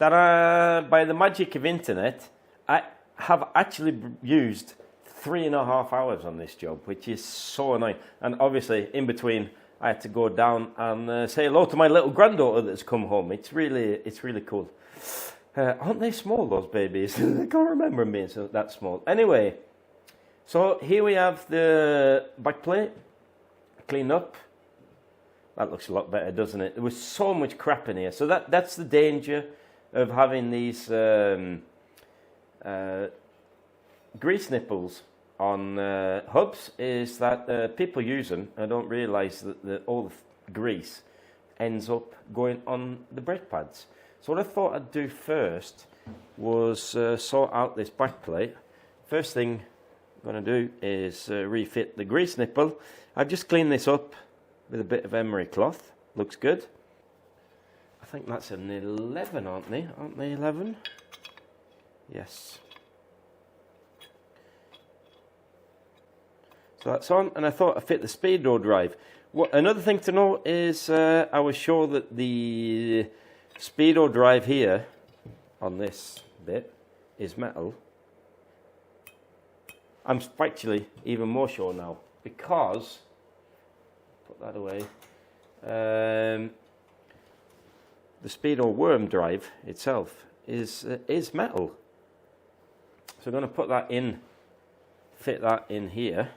that by the magic of internet, I have actually used 3.5 hours on this job, which is so annoying. And obviously, in between, I had to go down and say hello to my little granddaughter that's come home. It's really cool. Aren't they small, those babies? I can't remember them being that small. Anyway, so here we have the back plate cleaned up. That looks a lot better, doesn't it? There was so much crap in here. So that's the danger of having these grease nipples on hubs, is that people use them and don't realise that all the grease ends up going on the brake pads. So what I thought I'd do first was sort out this back plate. First thing I'm going to do is refit the grease nipple. I've just cleaned this up with a bit of emery cloth. Looks good. I think that's an 11, aren't they? Aren't they 11? Yes. So that's on, and I thought I'd fit the speedo drive. Another thing to note is I was sure that the speedo drive here on this bit is metal. I'm actually even more sure now, because, put that away, the speedo worm drive itself is metal. So I'm going to put that in, fit that in here.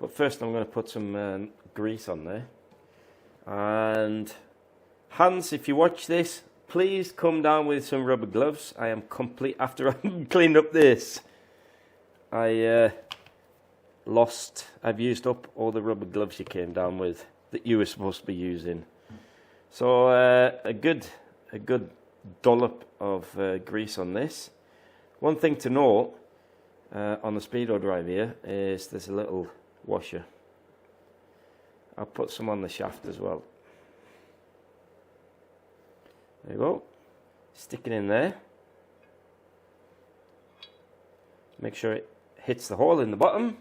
But first I'm going to put some grease on there. And Hans, if you watch this, please come down with some rubber gloves. I am complete, after I've cleaned up this, I've used up all the rubber gloves you came down with that you were supposed to be using. So a good dollop of grease on this. One thing to note on the speedo drive here is there's a little washer. I'll put some on the shaft as well. There you go. Stick it in there. Make sure it hits the hole in the bottom.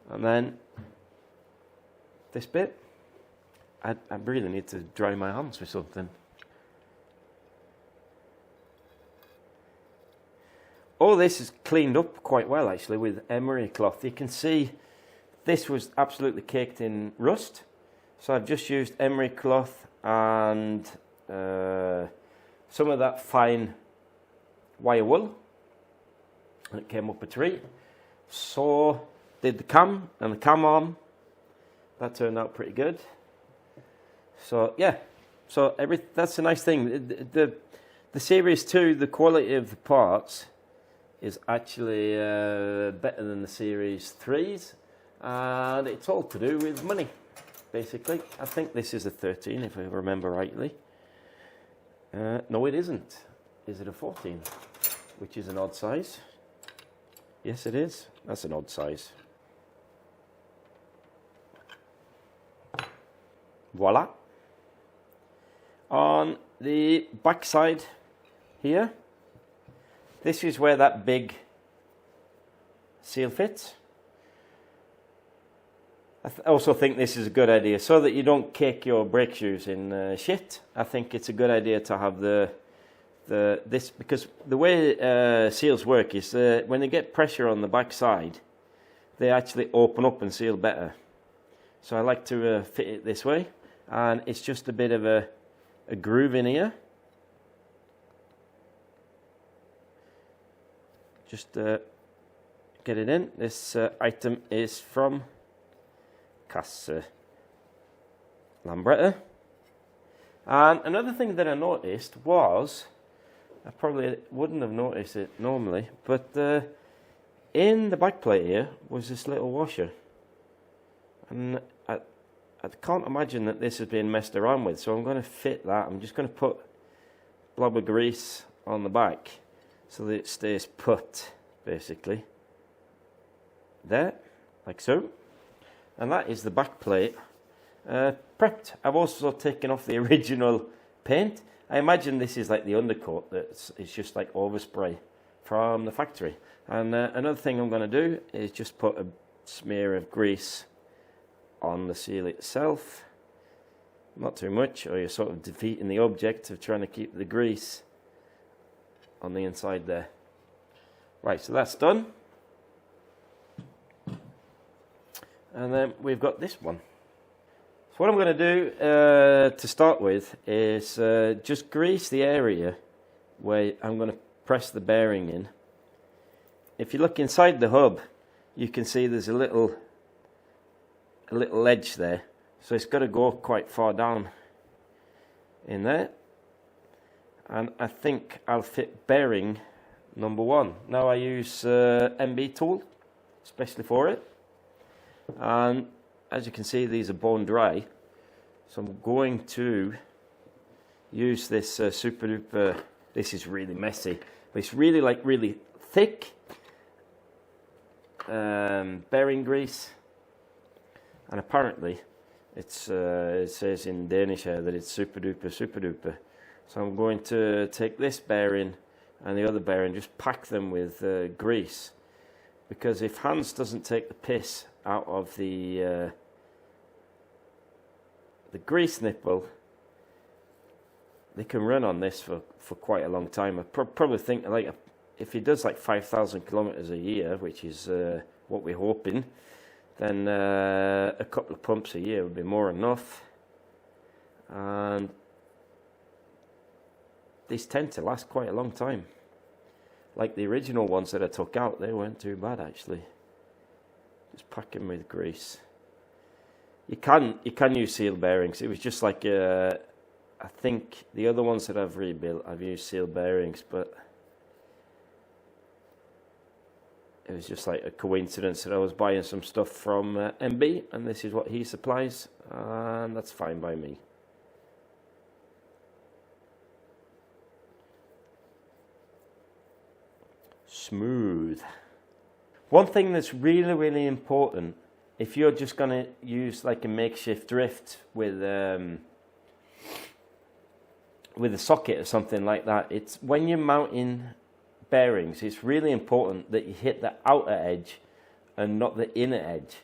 And then this bit, I really need to dry my hands with something. All this is cleaned up quite well actually with emery cloth. You can see this was absolutely caked in rust. So I've just used emery cloth and some of that fine wire wool. And it came up a tree. So did the cam and the cam arm. That turned out pretty good. So yeah, so that's a nice thing. The Series 2, the quality of the parts is actually better than the Series 3s, and it's all to do with money, basically. I think this is a 13, if I remember rightly. No, it isn't. Is it a 14? Which is an odd size. Yes, it is. That's an odd size. Voila. On the back side here, this is where that big seal fits. I also think this is a good idea, so that you don't cake your brake shoes in shit. I think it's a good idea to have this, because the way seals work is when they get pressure on the back side, they actually open up and seal better. So I like to fit it this way, and it's just a bit of a groove in here. Just get it in. This item is from Casa Lambretta. And another thing that I noticed was, I probably wouldn't have noticed it normally, but in the back plate here was this little washer. And I can't imagine that this has been messed around with, so I'm going to fit that. I'm just going to put a blob of grease on the back so that it stays put, basically. There, like so. And that is the back plate prepped. I've also taken off the original paint. I imagine this is like the undercoat, it's just like overspray from the factory. And another thing I'm going to do is just put a smear of grease on the seal itself. not too much, or you're sort of defeating the object of trying to keep the grease on the inside there. Right, so that's done. And then we've got this one. So what I'm going to do to start with is just grease the area where I'm going to press the bearing in. If you look inside the hub, you can see there's a little edge there. So it's got to go quite far down in there. And I think I'll fit bearing number 1. Now I use MB tool, especially for it. And as you can see, these are bone dry. So I'm going to use this super duper, this is really messy, but it's really really thick bearing grease. And apparently it says in Danish here that it's super duper. So I'm going to take this bearing and the other bearing, just pack them with grease, because if Hans doesn't take the piss out of the grease nipple, they can run on this for quite a long time. I probably think, like, if he does like 5,000 kilometers a year, which is what we're hoping, then a couple of pumps a year would be more than enough. And these tend to last quite a long time. Like the original ones that I took out, they weren't too bad actually. Just pack them with grease. You can use seal bearings. It was just like I think the other ones that I've rebuilt, I've used seal bearings, but it was just like a coincidence that I was buying some stuff from MB, and this is what he supplies, and that's fine by me. Smooth. One thing that's really important, if you're just going to use like a makeshift drift with a socket or something like that, it's when you're mounting bearings, it's really important that you hit the outer edge and not the inner edge,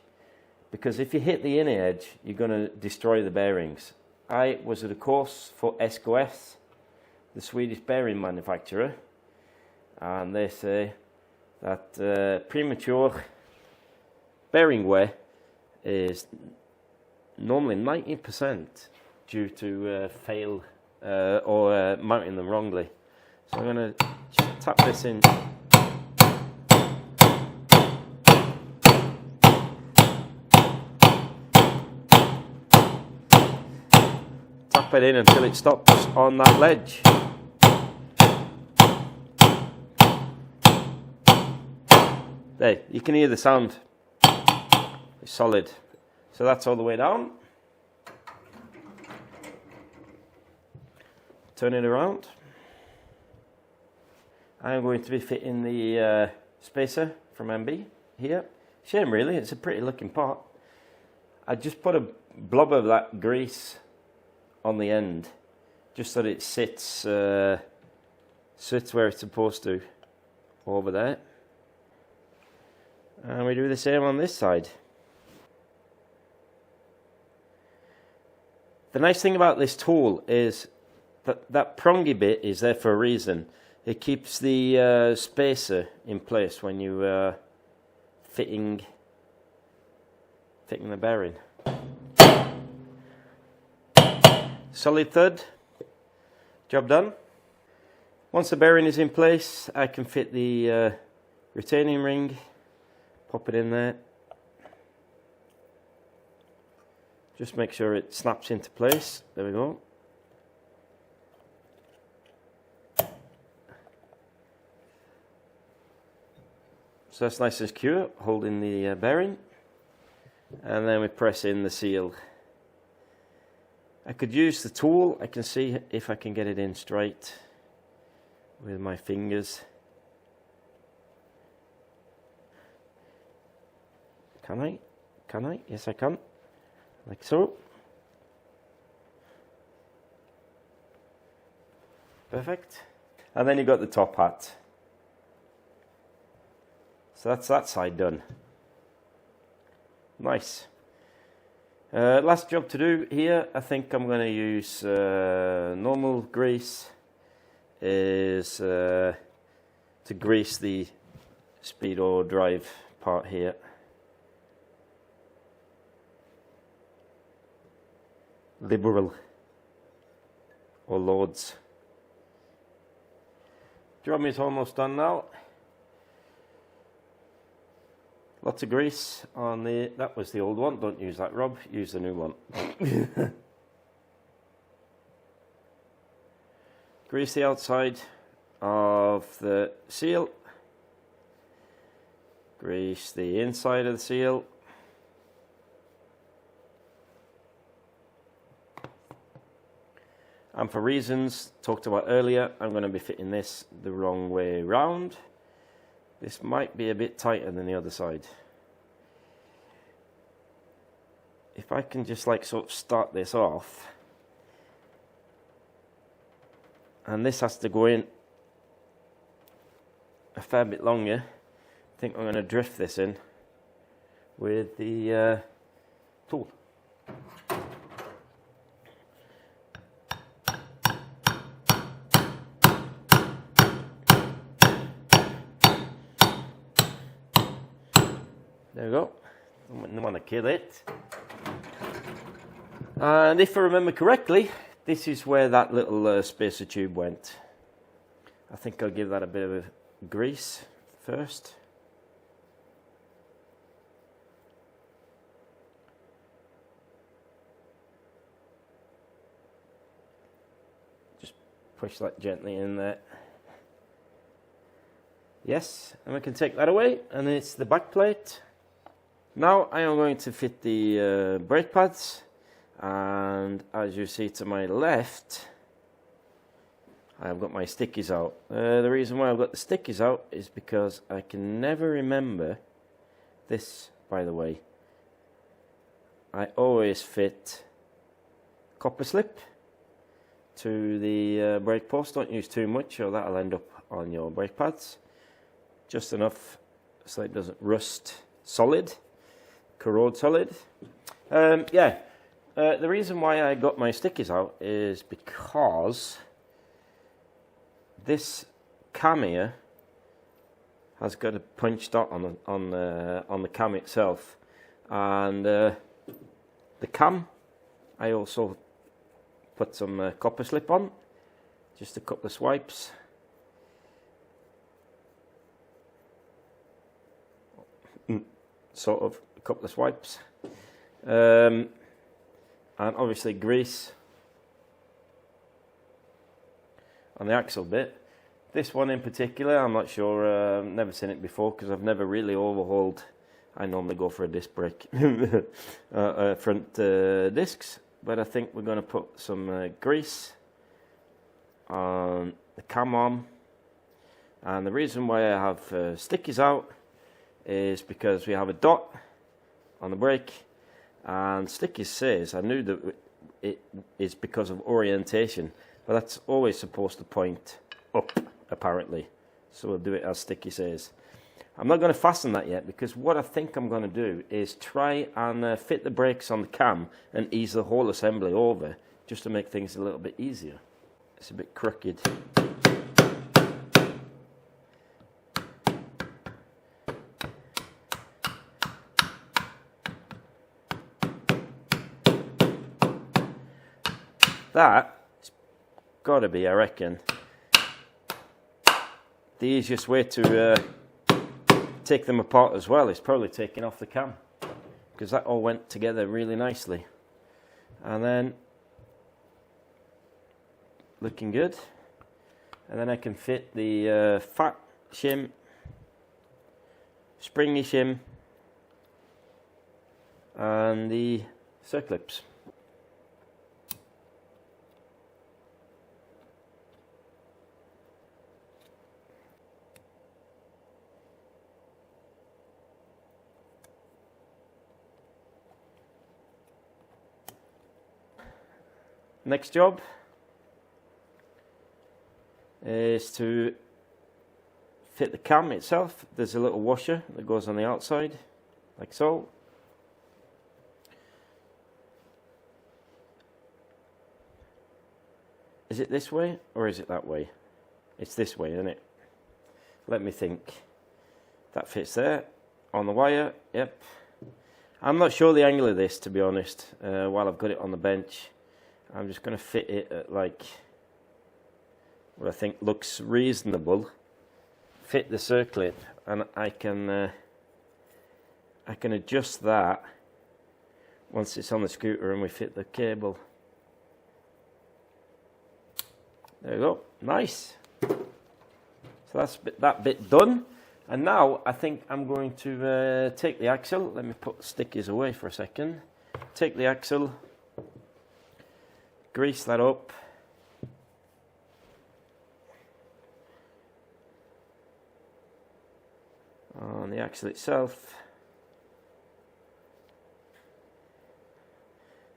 because if you hit the inner edge, you're going to destroy the bearings. I was at a course for SKS, the Swedish bearing manufacturer, and they say that premature bearing wear is normally 90% due to fail or mounting them wrongly. So I'm going to just tap this in. Tap it in until it stops on that ledge. There, you can hear the sound. It's solid. So that's all the way down. Turn it around. I'm going to be fitting the spacer from MB here. Shame really, it's a pretty looking part. I just put a blob of that grease on the end, just so that it sits where it's supposed to, over there. And we do the same on this side. The nice thing about this tool is that that prongy bit is there for a reason. It keeps the spacer in place when you fitting the bearing. Solid thud. Job done. Once the bearing is in place, I can fit the retaining ring. Pop it in there. Just make sure it snaps into place. There we go. So that's nice and secure, holding the bearing. And then we press in the seal. I could use the tool. I can see if I can get it in straight with my fingers. Can I? Can I? Yes, I can. Like so. Perfect. And then you've got the top hat. So that's that side done. Nice. Last job to do here, I think I'm going to use normal grease, is to grease the speedo drive part here. Liberal or Lords. Job is almost done now. Lots of grease on the, that was the old one, don't use that, Rob, use the new one. Grease the outside of the seal. Grease the inside of the seal. And for reasons talked about earlier, I'm going to be fitting this the wrong way round. This might be a bit tighter than the other side. If I can just like sort of start this off, and this has to go in a fair bit longer, I think I'm going to drift this in with the tool. There we go. I wouldn't want to kill it. And if I remember correctly, this is where that little spacer tube went. I think I'll give that a bit of a grease first. Just push that gently in there. Yes, and we can take that away, and it's the back plate. Now I am going to fit the brake pads, and as you see to my left, I've got my stickies out. The reason why I've got the stickies out is because I can never remember this, by the way. I always fit copper slip to the brake post. Don't use too much or that'll end up on your brake pads. Just enough so it doesn't rust solid. Corrode solid. The reason why I got my stickies out is because this cam here has got a punch dot on the cam itself, and the cam I also put some copper slip on, just a couple of swipes. Sort of a couple of swipes, and obviously grease on the axle bit. This one in particular, I'm not sure, never seen it before because I've never really overhauled. I normally go for a disc brake, front discs, but I think we're going to put some grease on the cam arm. And the reason why I have stickies out is because we have a dot on the brake, and Stickies says, I knew that it is because of orientation, but that's always supposed to point up apparently, so we'll do it as Sticky says. I'm not going to fasten that yet because what I think I'm going to do is try and fit the brakes on the cam and ease the whole assembly over just to make things a little bit easier. It's a bit crooked. That's got to be, I reckon, the easiest way to take them apart as well is probably taking off the cam, because that all went together really nicely. And then, looking good. And then I can fit the fat shim, springy shim, and the circlips. Next job is to fit the cam itself. There's a little washer that goes on the outside, like so. Is it this way or is it that way? It's this way, isn't it? Let me think. That fits there. On the wire, yep. I'm not sure the angle of this, to be honest, while I've got it on the bench. I'm just going to fit it at like what I think looks reasonable. Fit the circlip, and I can adjust that once it's on the scooter and we fit the cable. There we go, nice. So that's that bit done. And now I think I'm going to take the axle. Let me put stickers away for a second. Take the axle, grease that up. On the axle itself.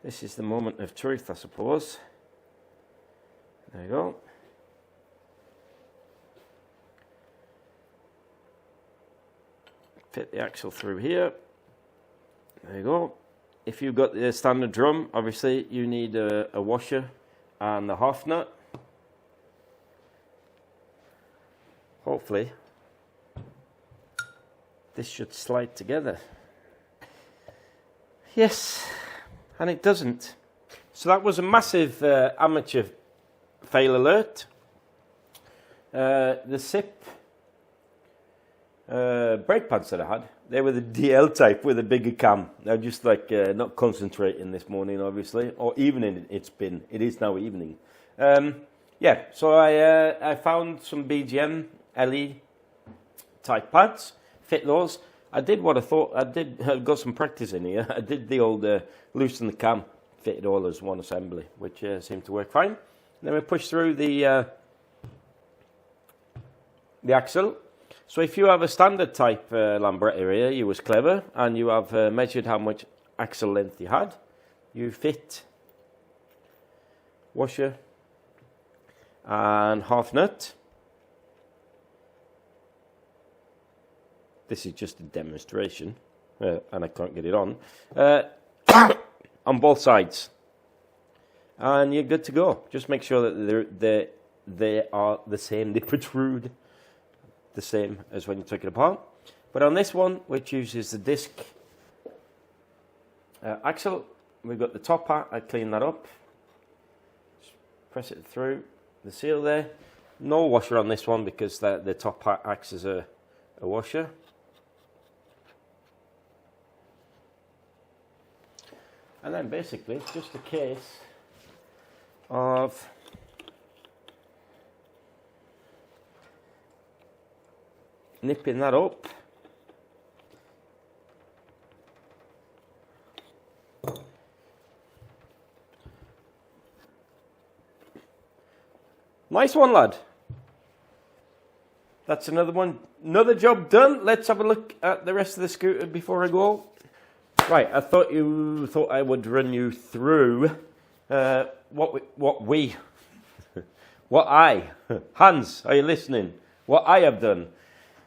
This is the moment of truth, I suppose. There you go. Fit the axle through here. There you go. If you've got the standard drum, obviously you need a washer and the half nut. Hopefully this should slide together. Yes, and it doesn't. So that was a massive amateur fail alert. The SIP brake pads that I had, they were the DL type with a bigger cam. They're just like not concentrating this morning, obviously, or evening. It is now evening. Yeah, so I found some BGM LE type pads, fit those. I did what I thought I did. I got some practice in here. I did the old loosen the cam, fit it all as one assembly, which seemed to work fine. And then we push through the axle. So if you have a standard type lambretta here, you was clever, and you have measured how much axle length you had. You fit washer and half nut. This is just a demonstration, and I can't get it on both sides. And you're good to go. Just make sure that they are the same, they protrude the same as when you took it apart. But on this one, which uses the disc axle, we've got the top part. I clean that up, just press it through the seal there. No washer on this one because the top part acts as a washer. And then basically it's just a case of nipping that up. Nice one, lad. That's another one. Another job done. Let's have a look at the rest of the scooter before I go. Right, I thought I would run you through Hans, are you listening? What I have done.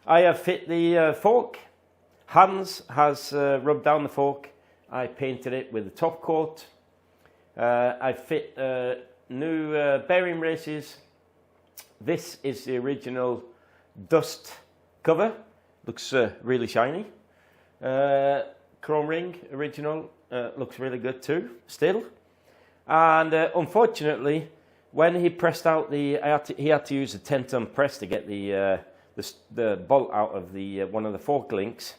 I have fit the fork. Hans has rubbed down the fork. I painted it with the top coat. I fit new bearing races. This is the original dust cover. Looks really shiny. Chrome ring, original, looks really good too, still. And unfortunately, when he pressed out he had to use a 10-ton press to get the bolt out of the one of the fork links.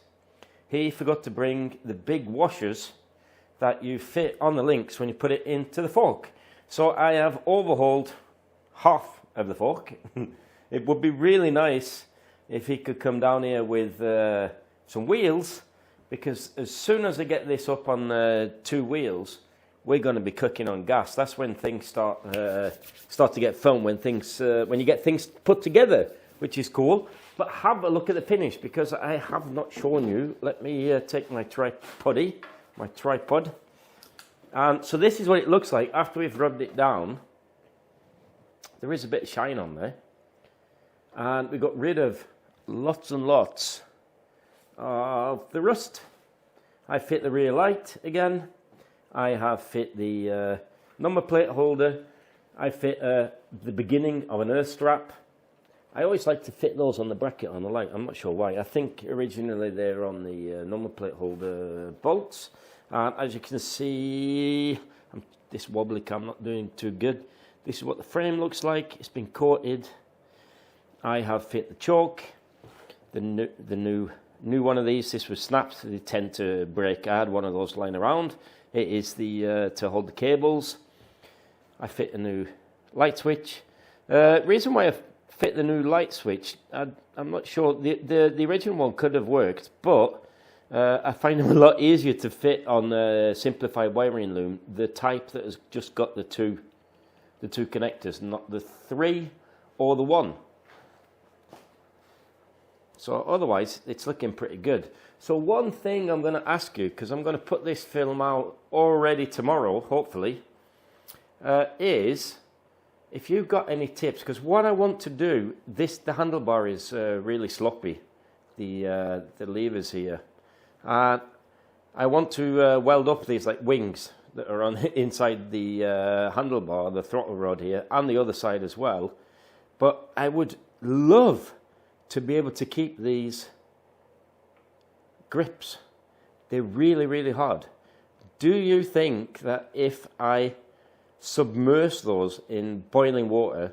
He forgot to bring the big washers that you fit on the links when you put it into the fork. So I have overhauled half of the fork. It would be really nice if he could come down here with some wheels, because as soon as I get this up on 2 wheels, we're going to be cooking on gas. That's when things start to get fun, when you get things put together, which is cool. But have a look at the finish, because I have not shown you. Let me take my tripod. And so this is what it looks like after we've rubbed it down. There is a bit of shine on there. And we got rid of lots and lots of the rust. I fit the rear light again. I have fit the number plate holder. I fit a the beginning of an earth strap. I always like to fit those on the bracket on the light. I'm not sure why. I think originally they're on the number plate holder bolts. And as you can see, this wobbly cam not doing too good. This is what the frame looks like. It's been coated. I have fit the choke. The new one of these. This was snapped. They tend to break. I had one of those lying around. It is the to hold the cables. I fit a new light switch. Reason why I fit the new light switch, I'm not sure. The original one could have worked, but I find them a lot easier to fit on a simplified wiring loom, the type that has just got the two connectors, not the 3 or the 1. So otherwise, it's looking pretty good. So one thing I'm going to ask you, because I'm going to put this film out already tomorrow, hopefully, is if you've got any tips, because what I want to do, the handlebar is really sloppy, the levers here. I want to weld up these like wings that are on inside the handlebar, the throttle rod here, and the other side as well. But I would love to be able to keep these grips. They're really, really hard. Do you think that if I submerge those in boiling water,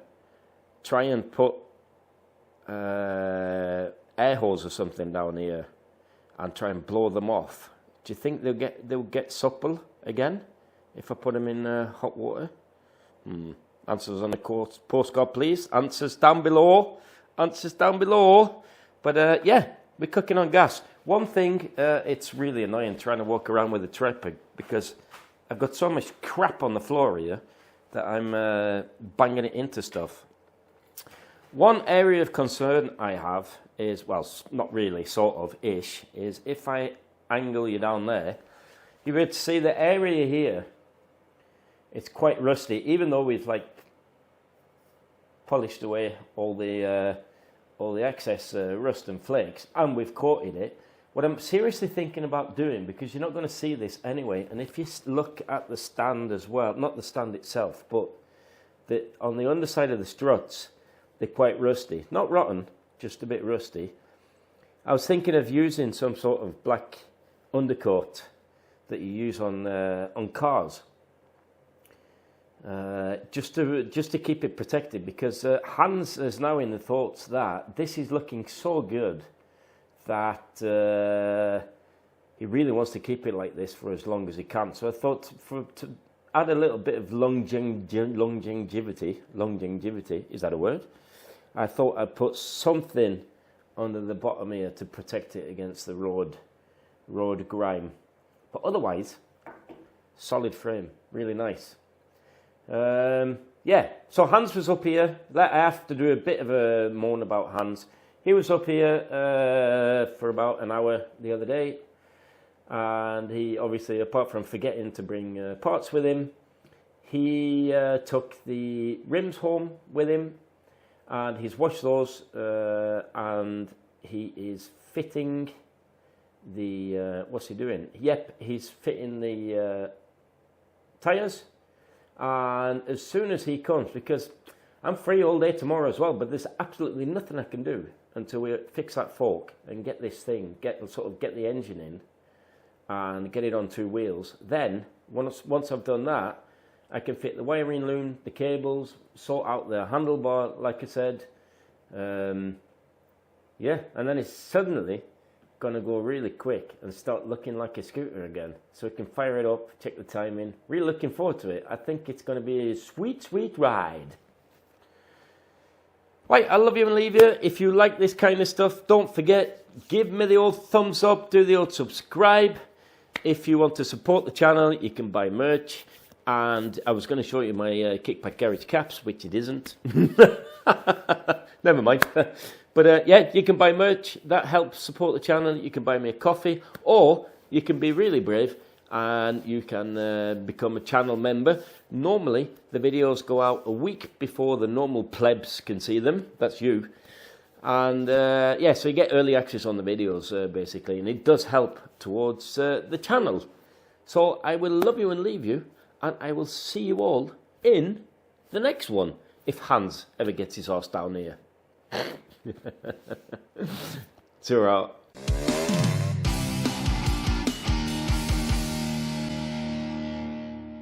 try and put air hose or something down here and try and blow them off, do you think they'll get supple again if I put them in hot water? Answers on the postcard, please. Answers down below. Answers down below. But yeah, we're cooking on gas. One thing, it's really annoying trying to walk around with a tripod because I've got so much crap on the floor here that I'm banging it into stuff. One area of concern I have is, well, not really, sort of, ish, is if I angle you down there, you would see the area here, it's quite rusty, even though we've like polished away all the excess rust and flakes, and we've coated it. What I'm seriously thinking about doing, because you're not going to see this anyway, and if you look at the stand as well, not the stand itself, but on the underside of the struts, they're quite rusty. Not rotten, just a bit rusty. I was thinking of using some sort of black undercoat that you use on cars, just to keep it protected, because Hans is now in the thoughts that this is looking so good that he really wants to keep it like this for as long as he can. So I thought to add a little bit of longevity, is that a word? I thought I'd put something under the bottom here to protect it against the road grime. But otherwise, solid frame, really nice. Yeah, so Hans was up here. I have to do a bit of a moan about Hans. He was up here for about an hour the other day, and he obviously, apart from forgetting to bring parts with him, he took the rims home with him, and he's washed those, and he is fitting the, what's he doing? Yep, he's fitting the tyres, and as soon as he comes, because I'm free all day tomorrow as well, but there's absolutely nothing I can do until we fix that fork and get this thing, get the engine in and get it on 2 wheels. Then, once I've done that, I can fit the wiring loom, the cables, sort out the handlebar, like I said. Yeah, and then it's suddenly going to go really quick and start looking like a scooter again. So we can fire it up, check the timing. Really looking forward to it. I think it's going to be a sweet, sweet ride. Right, I love you and leave you. If you like this kind of stuff, don't forget, give me the old thumbs up, do the old subscribe. If you want to support the channel, you can buy merch. And I was going to show you my Kickback Garage caps, which it isn't. Never mind. But yeah, you can buy merch. That helps support the channel. You can buy me a coffee. Or you can be really brave and you can become a channel member. Normally, the videos go out a week before the normal plebs can see them. That's you. And yeah, so you get early access on the videos, basically. And it does help towards the channel. So I will love you and leave you. And I will see you all in the next one. if Hans ever gets his horse down here. Ta-ra.